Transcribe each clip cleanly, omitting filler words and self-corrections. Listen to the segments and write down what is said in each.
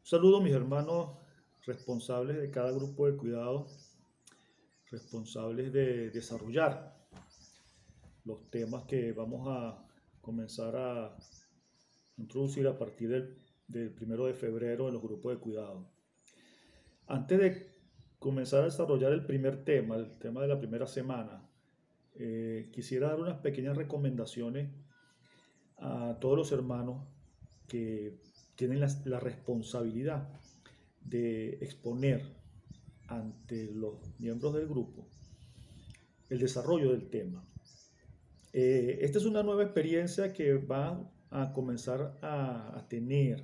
Saludo mis hermanos responsables de cada grupo de cuidado, responsables de desarrollar los temas que vamos a comenzar a introducir a partir del 1 de febrero en los grupos de cuidado. Antes de comenzar a desarrollar el primer tema, el tema de la primera semana, quisiera dar unas pequeñas recomendaciones a todos los hermanos que tienen la responsabilidad de exponer ante los miembros del grupo el desarrollo del tema. Esta es una nueva experiencia que va a comenzar a tener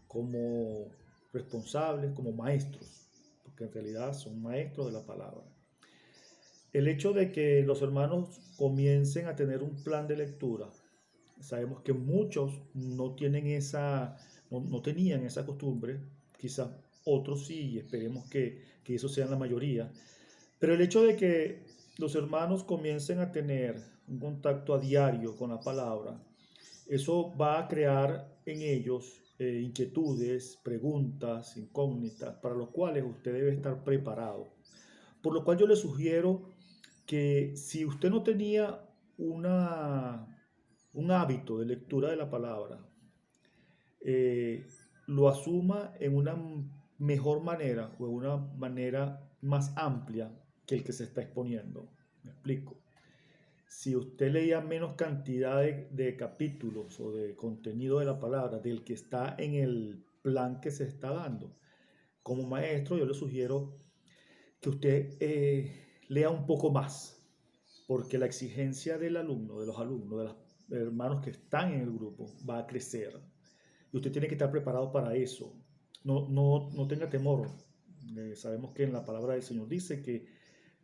como responsables, como maestros, porque en realidad son maestros de la palabra. El hecho de que los hermanos comiencen a tener un plan de lectura, sabemos que muchos no tienen no tenían esa costumbre, quizás otros sí, y esperemos que eso sea la mayoría. Pero el hecho de que los hermanos comiencen a tener un contacto a diario con la palabra, eso va a crear en ellos inquietudes, preguntas, incógnitas, para los cuales usted debe estar preparado. Por lo cual yo le sugiero que si usted no tenía un hábito de lectura de la palabra, eh, lo asuma en una mejor manera o en una manera más amplia que el que se está exponiendo. Me explico. Si usted leía menos cantidad de capítulos o de contenido de la palabra del que está en el plan que se está dando, como maestro yo le sugiero que usted lea un poco más, porque la exigencia del alumno, de los alumnos, de los hermanos que están en el grupo, va a crecer. Y usted tiene que estar preparado para eso. No tenga temor. Sabemos que en la palabra del Señor dice que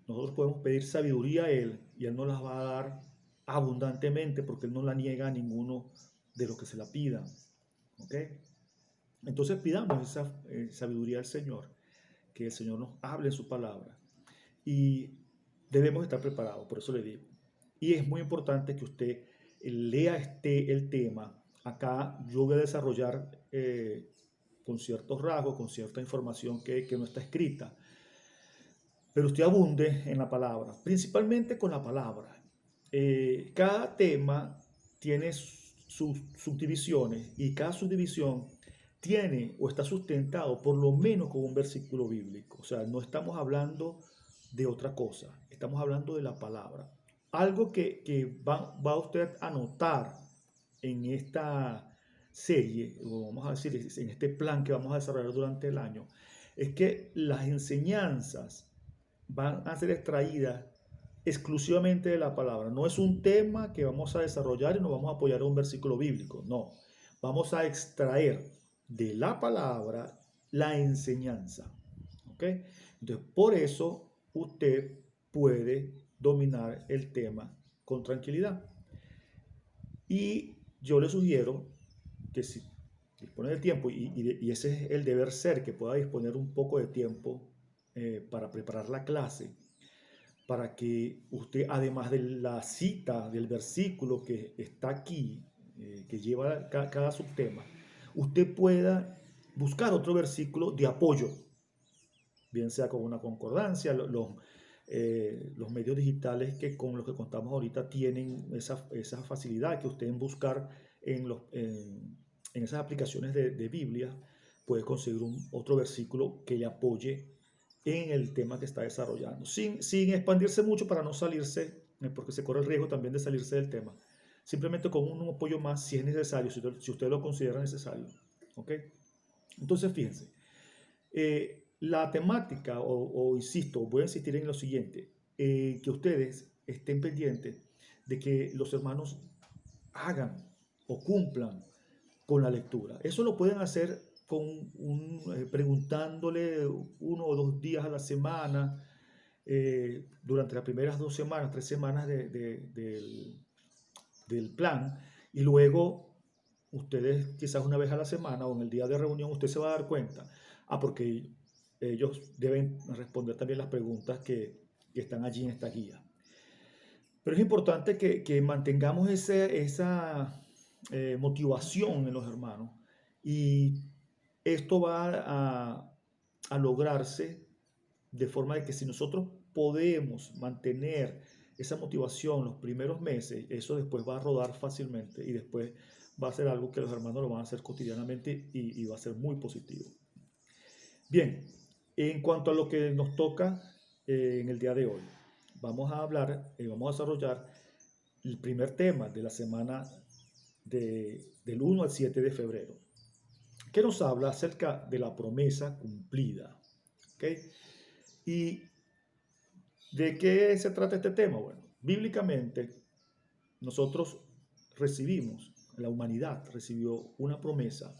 nosotros podemos pedir sabiduría a Él y Él nos la va a dar abundantemente porque Él no la niega a ninguno de los que se la pidan. ¿Ok? Entonces pidamos esa sabiduría al Señor, que el Señor nos hable en su palabra. Y debemos estar preparados, por eso le digo. Y es muy importante que usted lea el tema. Acá yo voy a desarrollar con ciertos rasgos, con cierta información que no está escrita. Pero usted abunde en la palabra, principalmente con la palabra. Cada tema tiene sus subdivisiones y cada subdivisión tiene o está sustentado por lo menos con un versículo bíblico. O sea, no estamos hablando de otra cosa, estamos hablando de la palabra. Algo que va usted a notar en esta serie, o vamos a decir, en este plan que vamos a desarrollar durante el año, es que las enseñanzas van a ser extraídas exclusivamente de la palabra. No es un tema que vamos a desarrollar y nos vamos a apoyar en un versículo bíblico. No, vamos a extraer de la palabra la enseñanza. ¿Ok? Entonces, por eso usted puede dominar el tema con tranquilidad. Y yo le sugiero que si dispone de tiempo, y ese es el deber ser, que pueda disponer un poco de tiempo para preparar la clase, para que usted, además de la cita del versículo que está aquí, que lleva cada subtema, usted pueda buscar otro versículo de apoyo, bien sea con una concordancia. Los medios digitales que con los que contamos ahorita tienen esa facilidad que usted en buscar en esas aplicaciones de Biblia puede conseguir otro versículo que le apoye en el tema que está desarrollando, sin expandirse mucho para no salirse, porque se corre el riesgo también de salirse del tema. Simplemente con un apoyo más si es necesario, si usted lo considera necesario. ¿Ok? Entonces, fíjense, la temática, insisto, voy a insistir en lo siguiente, que ustedes estén pendientes de que los hermanos hagan o cumplan con la lectura. Eso lo pueden hacer preguntándole 1 o 2 días a la semana, durante las primeras 2 semanas, 3 semanas del plan, y luego ustedes quizás una vez a la semana o en el día de reunión usted se va a dar cuenta, porque ellos deben responder también las preguntas que están allí en esta guía. Pero es importante que mantengamos esa motivación en los hermanos y esto va a lograrse de forma de que si nosotros podemos mantener esa motivación los primeros meses, eso después va a rodar fácilmente y después va a ser algo que los hermanos lo van a hacer cotidianamente y va a ser muy positivo. Bien, en cuanto a lo que nos toca en el día de hoy, vamos a hablar y vamos a desarrollar el primer tema de la semana del 1 al 7 de febrero, que nos habla acerca de la promesa cumplida. ¿Okay? ¿Y de qué se trata este tema? Bueno, bíblicamente nosotros recibimos, la humanidad recibió una promesa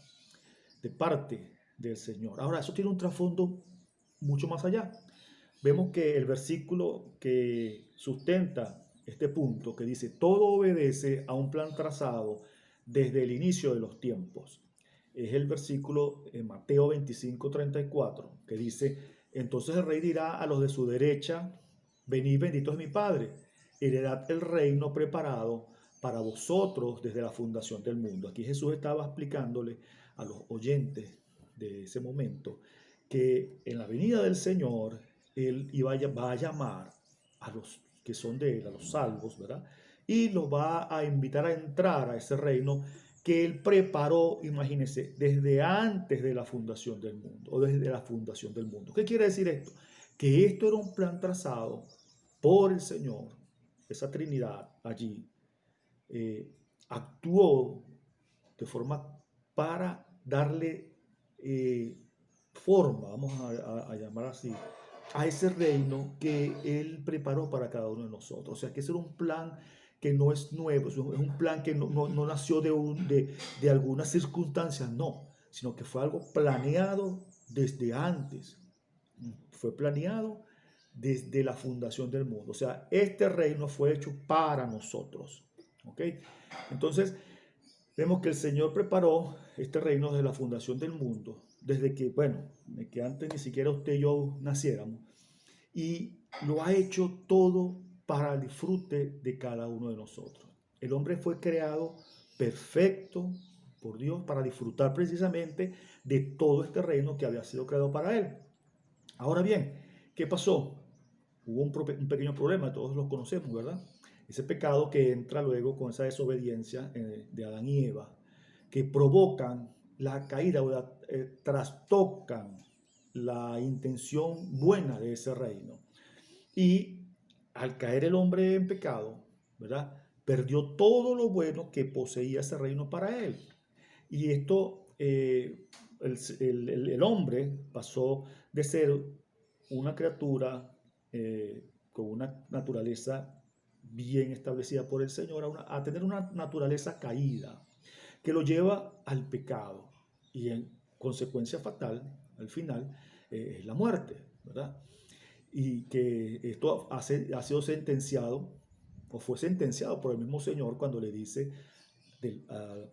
de parte del Señor. Ahora, eso tiene un trasfondo mucho más allá. Vemos que el versículo que sustenta este punto, que dice, todo obedece a un plan trazado desde el inicio de los tiempos, es el versículo en Mateo 25:34, que dice, entonces el rey dirá a los de su derecha, venid benditos de mi Padre, heredad el reino preparado para vosotros desde la fundación del mundo. Aquí Jesús estaba explicándole a los oyentes de ese momento que en la venida del Señor Él va a llamar a los que son de Él, a los salvos, ¿verdad? Y los va a invitar a entrar a ese reino que Él preparó, imagínense, desde antes de la fundación del mundo, o desde la fundación del mundo. ¿Qué quiere decir esto? Que esto era un plan trazado por el Señor, esa Trinidad allí, actuó de forma para darle forma, vamos a llamar así, a ese reino que Él preparó para cada uno de nosotros. O sea, que ese era un plan que no es nuevo, es un plan que no nació de algunas circunstancias, no, sino que fue algo planeado desde antes. Fue planeado desde la fundación del mundo. O sea, este reino fue hecho para nosotros. ¿Ok? Entonces, vemos que el Señor preparó este reino desde la fundación del mundo, desde que, bueno, que antes ni siquiera usted y yo naciéramos, y lo ha hecho todo para el disfrute de cada uno de nosotros. El hombre fue creado perfecto por Dios para disfrutar precisamente de todo este reino que había sido creado para él. Ahora bien, ¿qué pasó? Hubo un pequeño problema, todos los conocemos, ¿verdad? Ese pecado que entra luego con esa desobediencia de Adán y Eva, que provocan la caída o trastocan la intención buena de ese reino. Y al caer el hombre en pecado, ¿verdad? Perdió todo lo bueno que poseía ese reino para él. Y esto, el hombre pasó de ser una criatura con una naturaleza bien establecida por el Señor a tener una naturaleza caída que lo lleva al pecado y en consecuencia fatal, al final, es la muerte, ¿verdad? Y que esto ha sido sentenciado o fue sentenciado por el mismo Señor cuando le dice,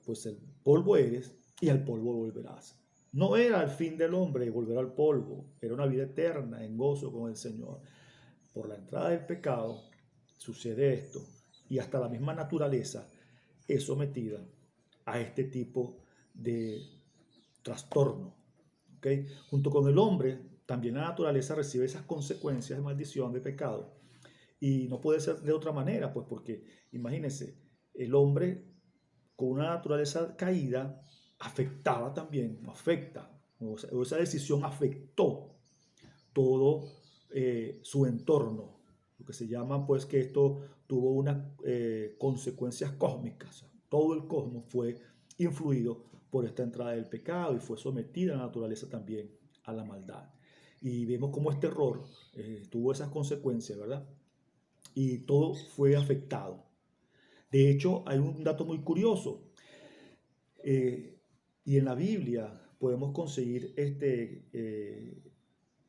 pues el polvo eres y al polvo volverás. No era el fin del hombre volver al polvo, era una vida eterna en gozo con el Señor. Por la entrada del pecado sucede esto y hasta la misma naturaleza es sometida a este tipo de trastorno. ¿Okay? Junto con el hombre, también la naturaleza recibe esas consecuencias de maldición, de pecado. Y no puede ser de otra manera, pues porque imagínense, el hombre con una naturaleza caída afectaba también, afecta, o esa decisión afectó todo su entorno, lo que se llama pues que esto tuvo unas consecuencias cósmicas. Todo el cosmos fue influido por esta entrada del pecado y fue sometida la naturaleza también a la maldad. Y vemos cómo este error tuvo esas consecuencias, ¿verdad? Y todo fue afectado. De hecho, hay un dato muy curioso. Y en la Biblia podemos conseguir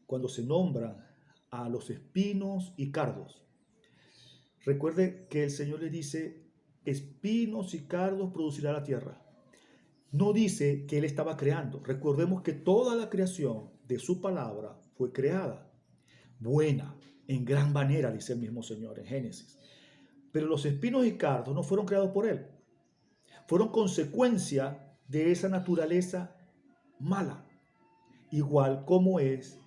cuando se nombran a los espinos y cardos. Recuerde que el Señor les dice, espinos y cardos producirá la tierra. No dice que Él estaba creando. Recordemos que toda la creación de su palabra fue creada. Buena, en gran manera, dice el mismo Señor en Génesis. Pero los espinos y cardos no fueron creados por Él. Fueron consecuencia de esa naturaleza mala, igual como es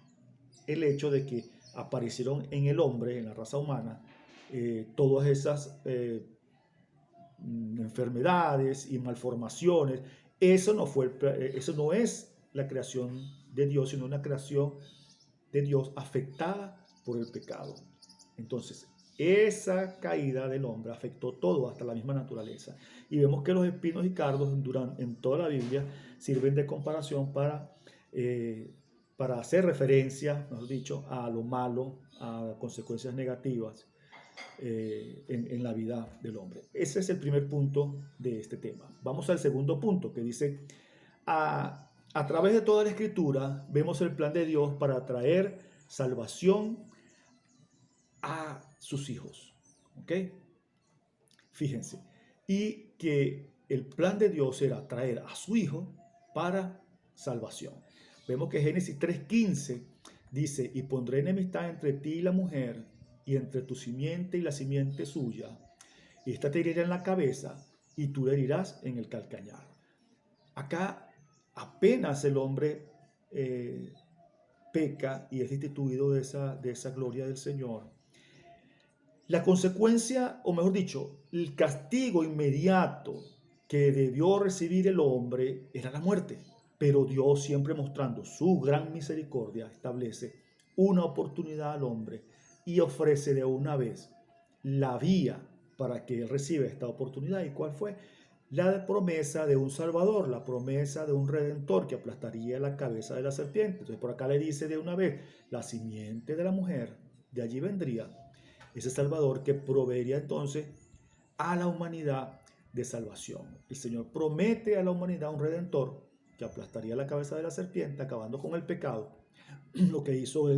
el hecho de que aparecieron en el hombre, en la raza humana, todas esas enfermedades y malformaciones. Eso no es la creación de Dios, sino una creación de Dios afectada por el pecado. Entonces, esa caída del hombre afectó todo, hasta la misma naturaleza. Y vemos que los espinos y cardos en toda la Biblia sirven de comparación para hacer referencia, mejor dicho, a lo malo, a consecuencias negativas en la vida del hombre. Ese es el primer punto de este tema. Vamos al segundo punto, que dice, a través de toda la Escritura vemos el plan de Dios para traer salvación a sus hijos. ¿Ok? Fíjense. Y que el plan de Dios era traer a su hijo para salvación. Vemos que Génesis 3:15 dice, y pondré enemistad entre ti y la mujer, y entre tu simiente y la simiente suya, y esta te herirá en la cabeza, y tú le herirás en el calcañar. Acá apenas el hombre peca y es destituido de esa gloria del Señor. La consecuencia, o mejor dicho, el castigo inmediato que debió recibir el hombre era la muerte. Pero Dios, siempre mostrando su gran misericordia, establece una oportunidad al hombre y ofrece de una vez la vía para que él reciba esta oportunidad. ¿Y cuál fue? La promesa de un Salvador, la promesa de un Redentor que aplastaría la cabeza de la serpiente. Entonces por acá le dice de una vez, la simiente de la mujer, de allí vendría ese Salvador que proveería entonces a la humanidad de salvación. El Señor promete a la humanidad un Redentor que aplastaría la cabeza de la serpiente, acabando con el pecado, lo que hizo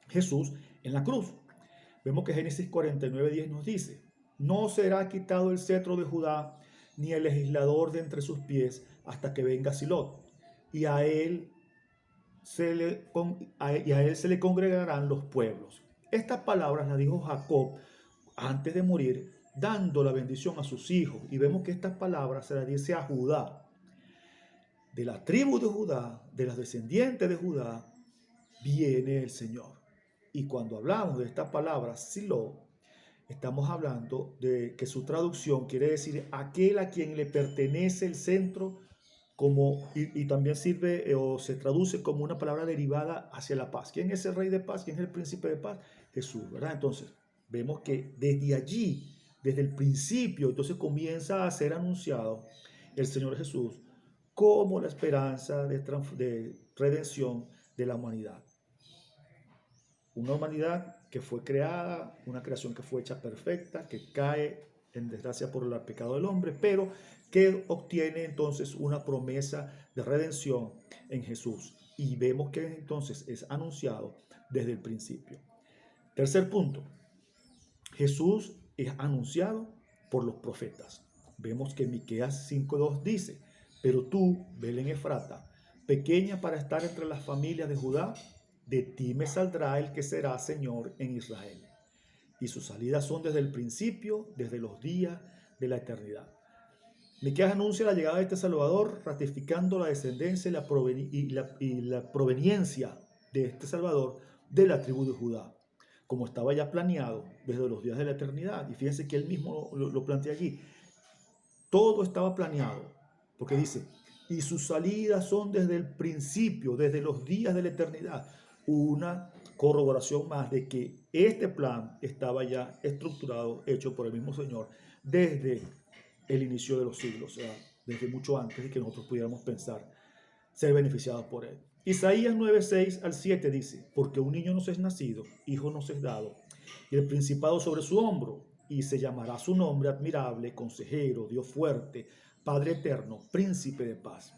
Jesús en la cruz. Vemos que Génesis 49:10 nos dice, no será quitado el cetro de Judá, ni el legislador de entre sus pies, hasta que venga Silot, y a él se le congregarán los pueblos. Estas palabras las dijo Jacob antes de morir, dando la bendición a sus hijos. Y vemos que estas palabras se las dice a Judá. De la tribu de Judá, de las descendientes de Judá, viene el Señor. Y cuando hablamos de esta palabra, Silo, estamos hablando de que su traducción quiere decir aquel a quien le pertenece el centro, y también sirve o se traduce como una palabra derivada hacia la paz. ¿Quién es el rey de paz? ¿Quién es el príncipe de paz? Jesús, ¿verdad? Entonces, vemos que desde allí, desde el principio, entonces comienza a ser anunciado el Señor Jesús como la esperanza de redención de la humanidad. Una humanidad que fue creada, una creación que fue hecha perfecta, que cae en desgracia por el pecado del hombre, pero que obtiene entonces una promesa de redención en Jesús. Y vemos que entonces es anunciado desde el principio. Tercer punto, Jesús es anunciado por los profetas. Vemos que Miqueas 5:2 dice, pero tú, Belén Efrata, pequeña para estar entre las familias de Judá, de ti me saldrá el que será Señor en Israel. Y sus salidas son desde el principio, desde los días de la eternidad. Miqueas anuncia la llegada de este Salvador, ratificando la descendencia y la proveniencia de este Salvador de la tribu de Judá, como estaba ya planeado desde los días de la eternidad. Y fíjense que él mismo lo plantea allí. Todo estaba planeado, porque dice, y sus salidas son desde el principio, desde los días de la eternidad. Una corroboración más de que este plan estaba ya estructurado, hecho por el mismo Señor, desde el inicio de los siglos, o sea, desde mucho antes de que nosotros pudiéramos pensar ser beneficiados por él. Isaías 9:6-7 dice, porque un niño nos es nacido, hijo nos es dado, y el principado sobre su hombro, y se llamará su nombre admirable, consejero, Dios fuerte, Padre eterno, príncipe de paz.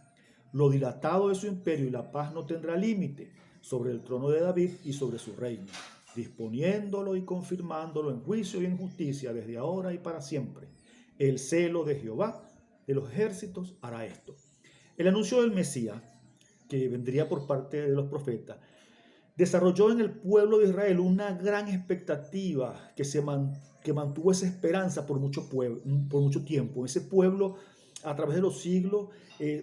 Lo dilatado de su imperio y la paz no tendrá límite sobre el trono de David y sobre su reino, disponiéndolo y confirmándolo en juicio y en justicia desde ahora y para siempre. El celo de Jehová de los ejércitos hará esto. El anuncio del Mesías, que vendría por parte de los profetas, desarrolló en el pueblo de Israel una gran expectativa que mantuvo esa esperanza por mucho tiempo. Ese pueblo a través de los siglos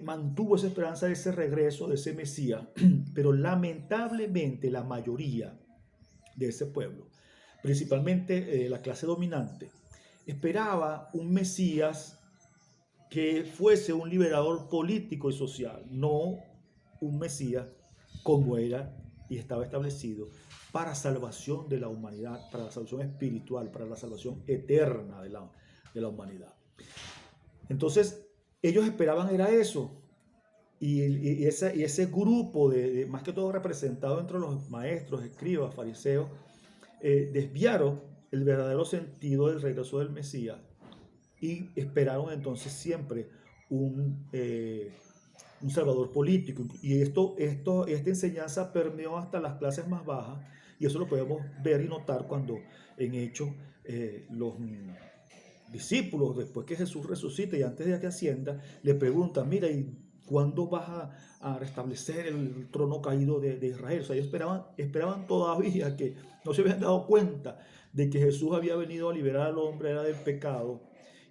mantuvo esa esperanza de ese regreso, de ese Mesías, pero lamentablemente la mayoría de ese pueblo, principalmente la clase dominante, esperaba un Mesías que fuese un liberador político y social, no un Mesías como era y estaba establecido para salvación de la humanidad, para la salvación espiritual, para la salvación eterna de la humanidad. Entonces, ellos esperaban era eso. Y ese grupo, más que todo representado entre los maestros, escribas, fariseos, desviaron el verdadero sentido del regreso del Mesías y esperaron entonces siempre un, eh, un salvador político. Y esta enseñanza permeó hasta las clases más bajas, y eso lo podemos ver y notar cuando en Hechos los discípulos, después que Jesús resucita y antes de que ascienda, le preguntan, mira, ¿y cuándo vas a restablecer el trono caído de Israel? O sea, ellos esperaban todavía, que no se habían dado cuenta de que Jesús había venido a liberar al hombre, era del pecado,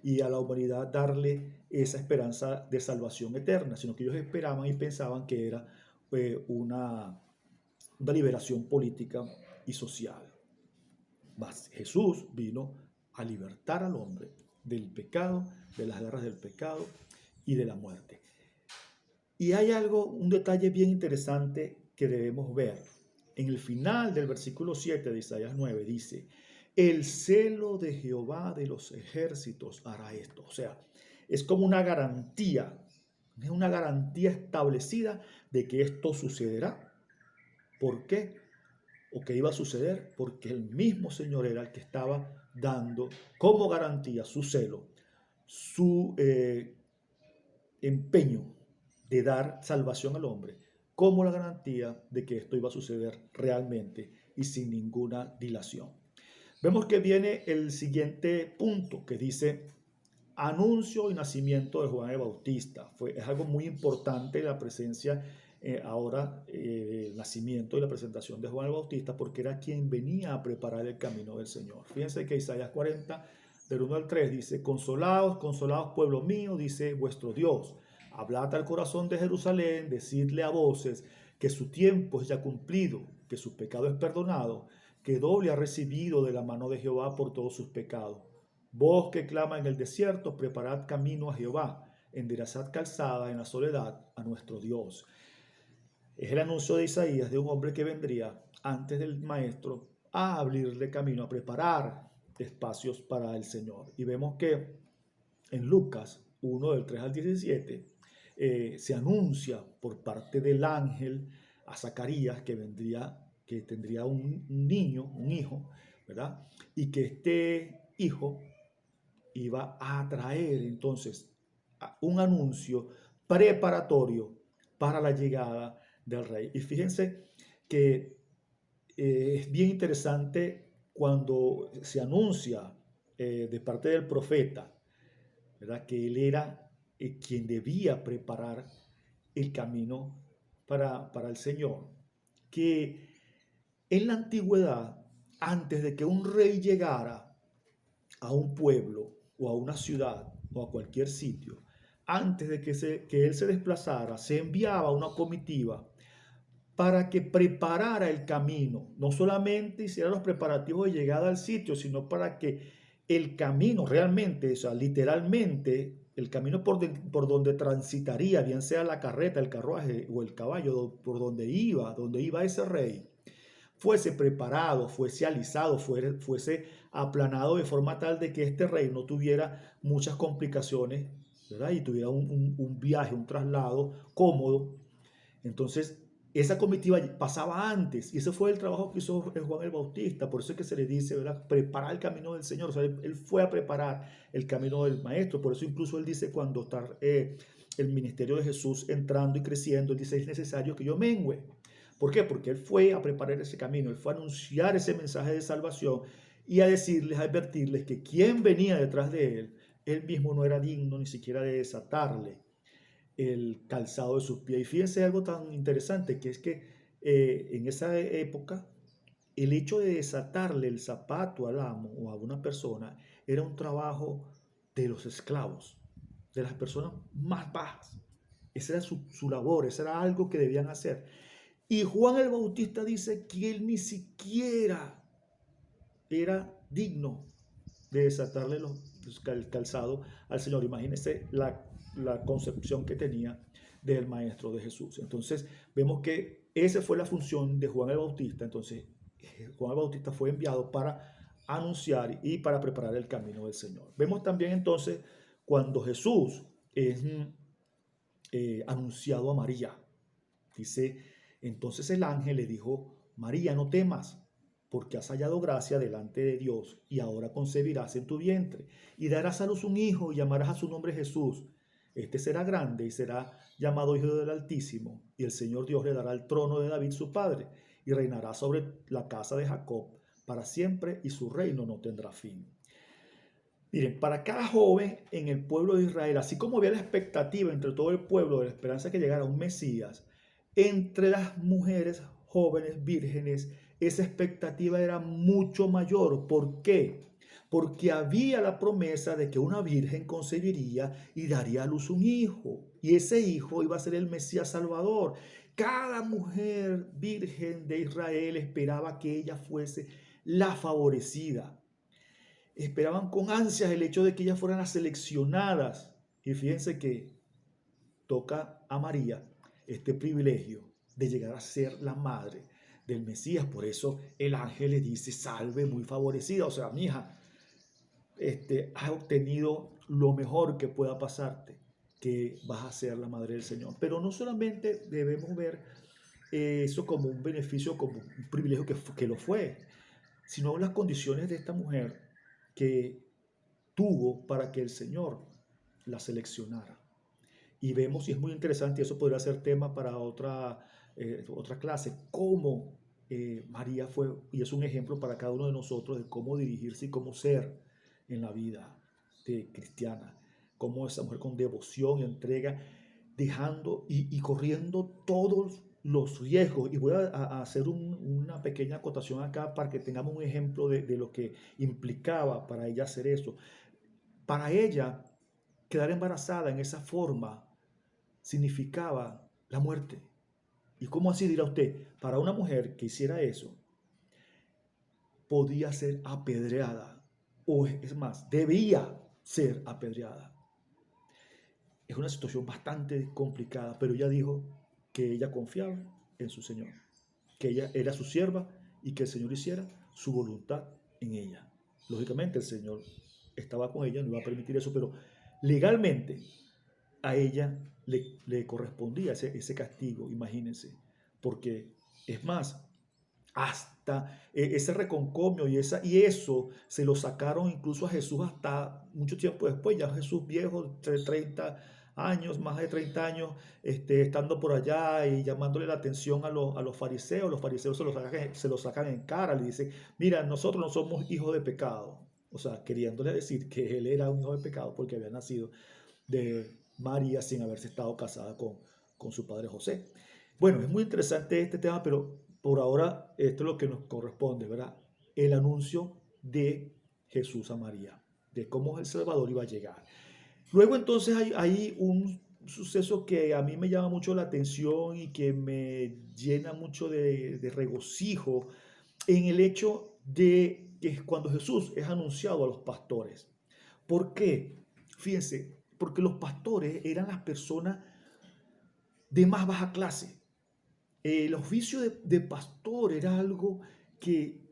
y a la humanidad darle esa esperanza de salvación eterna, sino que ellos esperaban y pensaban que era una liberación política y social. Mas Jesús vino a libertar al hombre del pecado, de las garras del pecado y de la muerte. Y hay un detalle bien interesante que debemos ver. En el final del versículo 7 de Isaías 9 dice, el celo de Jehová de los ejércitos hará esto. O sea, es como es una garantía establecida de que esto sucederá. ¿Por qué? ¿O qué iba a suceder? Porque el mismo Señor era el que estaba dando como garantía su celo, su empeño de dar salvación al hombre, como la garantía de que esto iba a suceder realmente y sin ninguna dilación. Vemos que viene el siguiente punto que dice anuncio y nacimiento de Juan el Bautista. Es algo muy importante la presencia ahora, el nacimiento y la presentación de Juan el Bautista, porque era quien venía a preparar el camino del Señor. Fíjense que Isaías 40, del 1 al 3, dice, consolaos, consolaos pueblo mío, dice vuestro Dios. Hablad al corazón de Jerusalén, decidle a voces que su tiempo es ya cumplido, que su pecado es perdonado, que doble ha recibido de la mano de Jehová por todos sus pecados. Vos que clama en el desierto, preparad camino a Jehová, enderezad calzada en la soledad a nuestro Dios. Es el anuncio de Isaías de un hombre que vendría antes del maestro a abrirle camino, a preparar espacios para el Señor. Y vemos que en Lucas 1 del 3 al 17 se anuncia por parte del ángel a Zacarías que tendría un niño, un hijo, ¿verdad? Y que este hijo iba a traer entonces un anuncio preparatorio para la llegada del rey. Y fíjense que es bien interesante cuando se anuncia de parte del profeta, ¿verdad? Que él era quien debía preparar el camino para el Señor. Que en la antigüedad, antes de que un rey llegara a un pueblo o a una ciudad o a cualquier sitio, antes de que él se desplazara, se enviaba una comitiva para que preparara el camino, no solamente hiciera los preparativos de llegada al sitio, sino para que el camino realmente, o sea, literalmente, el camino por donde transitaría, bien sea la carreta, el carruaje o el caballo, por donde iba ese rey, fuese preparado, fuese alisado, fuese aplanado de forma tal de que este rey no tuviera muchas complicaciones, ¿verdad? Y tuviera un viaje, un traslado cómodo. Entonces, esa comitiva pasaba antes, y ese fue el trabajo que hizo Juan el Bautista. Por eso es que se le dice, ¿verdad? Preparar el camino del Señor. O sea, él fue a preparar el camino del Maestro. Por eso incluso él dice, cuando está el ministerio de Jesús entrando y creciendo, él dice, es necesario que yo mengüe. ¿Por qué? Porque él fue a preparar ese camino, él fue a anunciar ese mensaje de salvación y a decirles, a advertirles que quien venía detrás de él mismo no era digno ni siquiera de desatarle el calzado de sus pies. Y fíjense algo tan interesante, que es que en esa época el hecho de desatarle el zapato al amo o a una persona era un trabajo de los esclavos. de las personas más bajas. Esa era su labor, eso era algo que debían hacer. Y Juan el Bautista dice que él ni siquiera era digno de desatarle el calzado al Señor. Imagínense la concepción que tenía del Maestro de Jesús. Entonces, vemos que esa fue la función de Juan el Bautista. Entonces, Juan el Bautista fue enviado para anunciar y para preparar el camino del Señor. Vemos también entonces cuando Jesús es anunciado a María. Dice, entonces el ángel le dijo, María, no temas, porque has hallado gracia delante de Dios, y ahora concebirás en tu vientre, y darás a luz un hijo, y llamarás a su nombre Jesús. Este será grande y será llamado Hijo del Altísimo, y el Señor Dios le dará el trono de David su padre, y reinará sobre la casa de Jacob para siempre, y su reino no tendrá fin. Miren, para cada joven en el pueblo de Israel, así como había la expectativa entre todo el pueblo de la esperanza que llegara un Mesías, entre las mujeres jóvenes vírgenes, esa expectativa era mucho mayor. ¿Por qué? Porque había la promesa de que una virgen concebiría y daría a luz un hijo, y ese hijo iba a ser el Mesías Salvador. Cada mujer virgen de Israel esperaba que ella fuese la favorecida. Esperaban con ansias el hecho de que ellas fueran las seleccionadas. Y fíjense que toca a María este privilegio de llegar a ser la madre del Mesías. Por eso el ángel le dice, salve, muy favorecida. O sea, mi hija, has obtenido lo mejor que pueda pasarte, que vas a ser la madre del Señor. Pero no solamente debemos ver eso como un beneficio, como un privilegio que lo fue, sino las condiciones de esta mujer que tuvo para que el Señor la seleccionara. Y vemos, y es muy interesante, y eso podría ser tema para otra clase, cómo María fue, y es un ejemplo para cada uno de nosotros de cómo dirigirse y cómo ser en la vida cristiana. Cómo esa mujer con devoción y entrega, dejando y corriendo todos los riesgos. Y voy a hacer una pequeña acotación acá para que tengamos un ejemplo de lo que implicaba para ella hacer eso. Para ella, quedar embarazada en esa forma significaba la muerte. ¿Y cómo así dirá usted? Para una mujer que hiciera eso, podía ser apedreada, o es más, debía ser apedreada. Es una situación bastante complicada, pero ella dijo que ella confiaba en su Señor, que ella era su sierva y que el Señor hiciera su voluntad en ella. Lógicamente el Señor estaba con ella, no iba a permitir eso, pero legalmente a ella le correspondía ese castigo, imagínense, porque es más, hasta ese reconcomio y eso se lo sacaron incluso a Jesús hasta mucho tiempo después, ya Jesús viejo, 30 años, más de 30 años, estando por allá y llamándole la atención a los fariseos se lo sacan en cara, le dicen, mira, nosotros no somos hijos de pecado, o sea, queriéndole decir que él era un hijo de pecado porque había nacido de María sin haberse estado casada con su padre José. Bueno, es muy interesante este tema, pero por ahora esto es lo que nos corresponde, ¿verdad? El anuncio de Jesús a María, de cómo el Salvador iba a llegar. Luego entonces hay un suceso que a mí me llama mucho la atención y que me llena mucho de regocijo en el hecho de que cuando Jesús es anunciado a los pastores. ¿Por qué? Fíjense, porque los pastores eran las personas de más baja clase. El oficio de pastor era algo que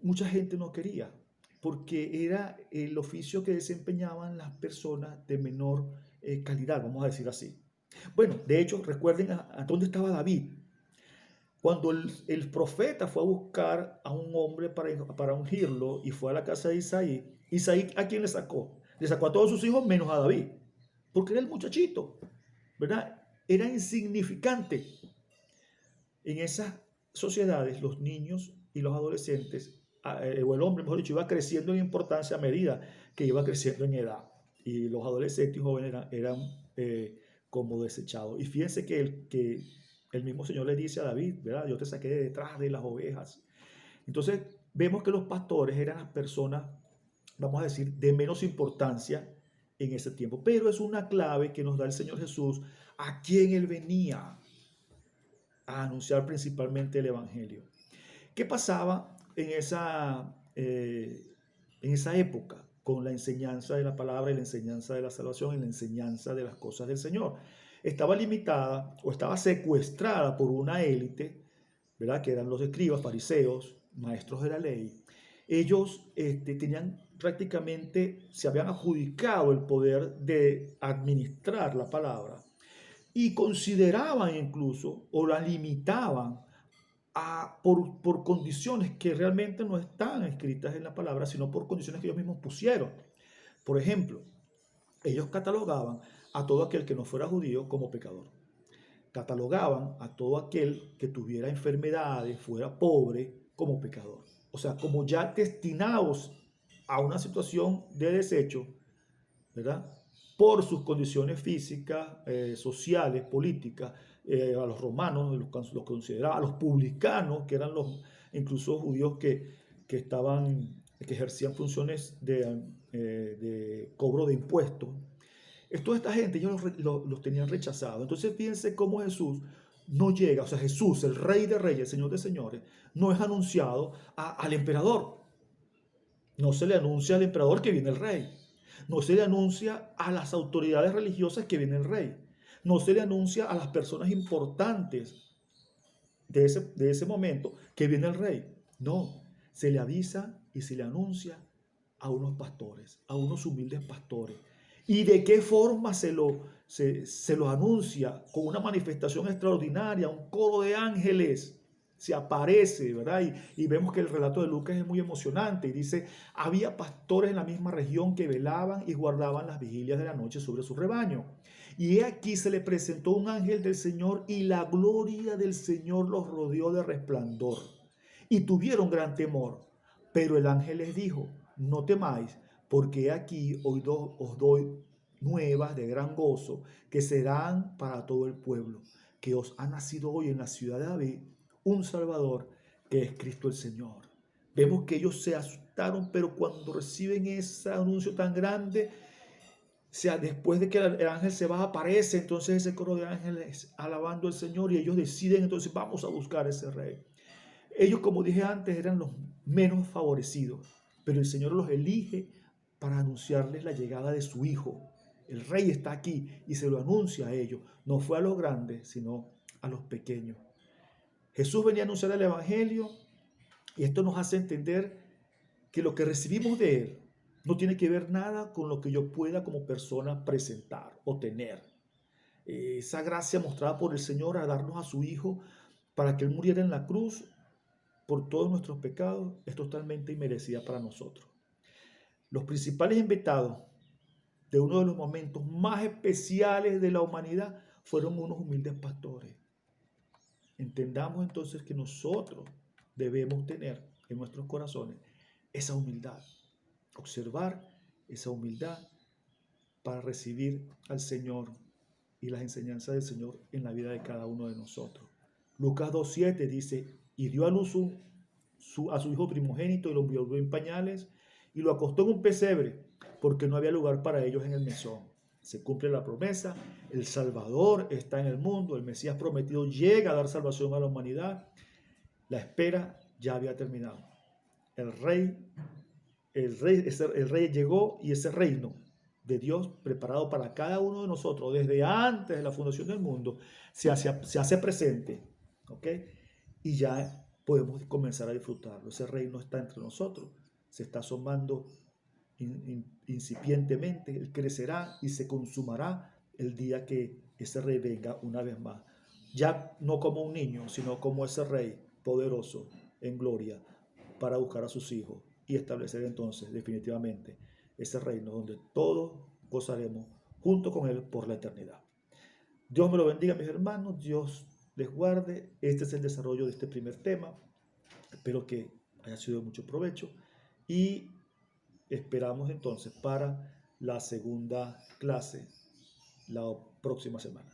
mucha gente no quería, porque era el oficio que desempeñaban las personas de menor calidad, vamos a decir así. Bueno, de hecho, recuerden a dónde estaba David. Cuando el profeta fue a buscar a un hombre para ungirlo y fue a la casa de Isaí, Isaí ¿a quién le sacó? Le sacó a todos sus hijos menos a David, porque era el muchachito, ¿verdad? Era insignificante. En esas sociedades, los niños y los adolescentes, o el hombre, mejor dicho, iba creciendo en importancia a medida que iba creciendo en edad. Y los adolescentes y jóvenes eran como desechados. Y fíjense que el mismo Señor le dice a David, ¿verdad? Yo te saqué de detrás de las ovejas. Entonces, vemos que los pastores eran las personas, vamos a decir, de menos importancia en ese tiempo. Pero es una clave que nos da el Señor Jesús a quien Él venía a anunciar principalmente el Evangelio. ¿Qué pasaba en esa época con la enseñanza de la palabra y la enseñanza de la salvación y la enseñanza de las cosas del Señor? Estaba limitada o estaba secuestrada por una élite, ¿verdad? Que eran los escribas, fariseos, maestros de la ley. Ellos tenían prácticamente, se habían adjudicado el poder de administrar la palabra y consideraban incluso o la limitaban por condiciones que realmente no están escritas en la palabra, sino por condiciones que ellos mismos pusieron. Por ejemplo, ellos catalogaban a todo aquel que no fuera judío como pecador. Catalogaban a todo aquel que tuviera enfermedades, fuera pobre, como pecador. O sea, como ya destinados a una situación de desecho, ¿verdad? Por sus condiciones físicas, sociales, políticas, a los romanos los consideraban, a los publicanos, que eran los incluso judíos que ejercían funciones de cobro de impuestos. Toda esta gente ellos los tenían rechazados. Entonces fíjense cómo Jesús no llega, o sea, Jesús, el Rey de Reyes, el Señor de Señores, no es anunciado al emperador. No se le anuncia al emperador que viene el rey. No se le anuncia a las autoridades religiosas que viene el rey. No se le anuncia a las personas importantes de ese momento que viene el rey. No, se le avisa y se le anuncia a unos pastores, a unos humildes pastores. ¿Y de qué forma se lo anuncia? Con una manifestación extraordinaria, un coro de ángeles se aparece, ¿verdad? Y vemos que el relato de Lucas es muy emocionante y dice, había pastores en la misma región que velaban y guardaban las vigilias de la noche sobre su rebaño. Y he aquí se le presentó un ángel del Señor y la gloria del Señor los rodeó de resplandor. Y tuvieron gran temor. Pero el ángel les dijo, no temáis, porque aquí hoy os doy nuevas de gran gozo, que serán para todo el pueblo, que os ha nacido hoy en la ciudad de David un Salvador, que es Cristo el Señor. Vemos que ellos se asustaron, pero cuando reciben ese anuncio tan grande, o sea, después de que el ángel se va, aparece entonces ese coro de ángeles alabando al Señor y ellos deciden entonces vamos a buscar a ese rey. Ellos, como dije antes, eran los menos favorecidos, pero el Señor los elige para anunciarles la llegada de su Hijo. El rey está aquí y se lo anuncia a ellos. No fue a los grandes, sino a los pequeños. Jesús venía a anunciar el Evangelio y esto nos hace entender que lo que recibimos de Él no tiene que ver nada con lo que yo pueda como persona presentar o tener. Esa gracia mostrada por el Señor a darnos a su Hijo para que Él muriera en la cruz por todos nuestros pecados es totalmente inmerecida para nosotros. Los principales invitados de uno de los momentos más especiales de la humanidad fueron unos humildes pastores. Entendamos entonces que nosotros debemos tener en nuestros corazones esa humildad, observar esa humildad para recibir al Señor y las enseñanzas del Señor en la vida de cada uno de nosotros. Lucas 2:7 dice, y dio a luz a su hijo primogénito y lo envió en pañales y lo acostó en un pesebre porque no había lugar para ellos en el mesón. Se cumple la promesa, el Salvador está en el mundo, el Mesías prometido llega a dar salvación a la humanidad. La espera ya había terminado. El rey llegó y ese reino de Dios preparado para cada uno de nosotros desde antes de la fundación del mundo se hace presente, ¿ok? Y ya podemos comenzar a disfrutarlo. Ese reino está entre nosotros, se está asomando incipientemente, Él crecerá y se consumará el día que ese rey venga una vez más. Ya no como un niño, sino como ese rey poderoso en gloria para buscar a sus hijos y establecer entonces definitivamente ese reino donde todos gozaremos junto con Él por la eternidad. Dios me lo bendiga, mis hermanos, Dios les guarde. Este es el desarrollo de este primer tema. Espero que haya sido de mucho provecho y esperamos entonces para la segunda clase la próxima semana.